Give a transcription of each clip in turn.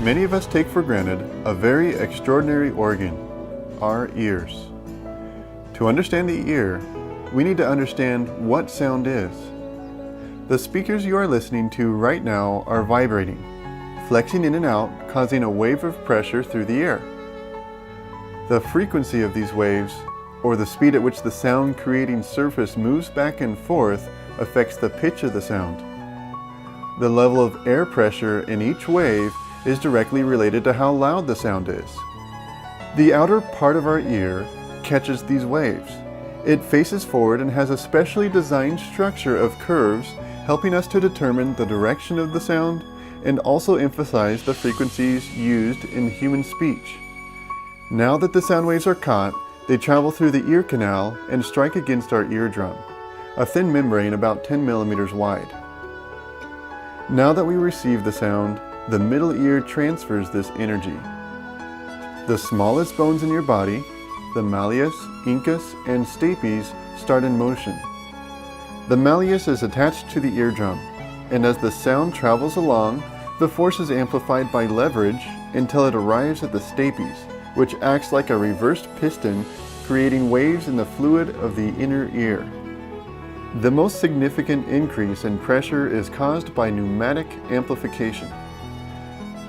Many of us take for granted a very extraordinary organ, our ears. To understand the ear, we need to understand what sound is. The speakers you are listening to right now are vibrating, flexing in and out, causing a wave of pressure through the air. The frequency of these waves, or the speed at which the sound creating surface moves back and forth, affects the pitch of the sound. The level of air pressure in each wave is directly related to how loud the sound is. The outer part of our ear catches these waves. It faces forward and has a specially designed structure of curves, helping us to determine the direction of the sound and also emphasize the frequencies used in human speech. Now that the sound waves are caught, they travel through the ear canal and strike against our eardrum, a thin membrane about 10 millimeters wide. Now that we receive the sound, the middle ear transfers this energy. The smallest bones in your body, the malleus, incus, and stapes, start in motion. The malleus is attached to the eardrum, and as the sound travels along, the force is amplified by leverage until it arrives at the stapes, which acts like a reversed piston, creating waves in the fluid of the inner ear. The most significant increase in pressure is caused by pneumatic amplification.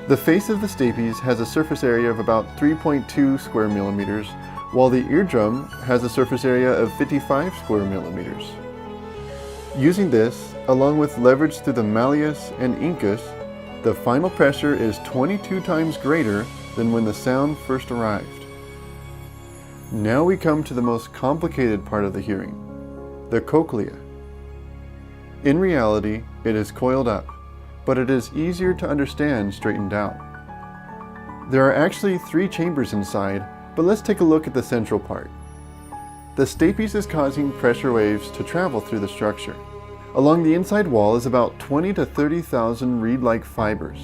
The face of the stapes has a surface area of about 3.2 square millimeters, while the eardrum has a surface area of 55 square millimeters. Using this, along with leverage through the malleus and incus, the final pressure is 22 times greater than when the sound first arrived. Now we come to the most complicated part of the hearing, the cochlea. In reality, it is coiled up, but it is easier to understand straightened out. There are actually 3 chambers inside, but let's take a look at the central part. The stapes is causing pressure waves to travel through the structure. Along the inside wall is about 20 to 30,000 reed-like fibers.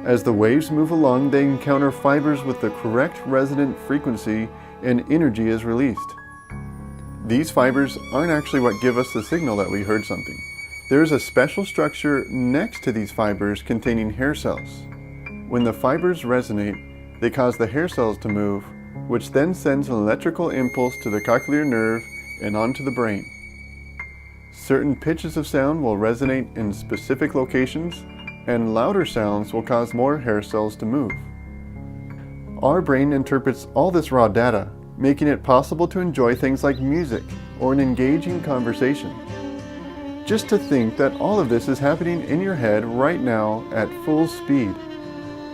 As the waves move along, they encounter fibers with the correct resonant frequency and energy is released. These fibers aren't actually what give us the signal that we heard something. There is a special structure next to these fibers containing hair cells. When the fibers resonate, they cause the hair cells to move, which then sends an electrical impulse to the cochlear nerve and onto the brain. Certain pitches of sound will resonate in specific locations, and louder sounds will cause more hair cells to move. Our brain interprets all this raw data, making it possible to enjoy things like music or an engaging conversation. Just to think that all of this is happening in your head right now at full speed.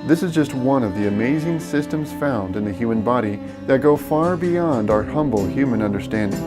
This is just one of the amazing systems found in the human body that go far beyond our humble human understanding.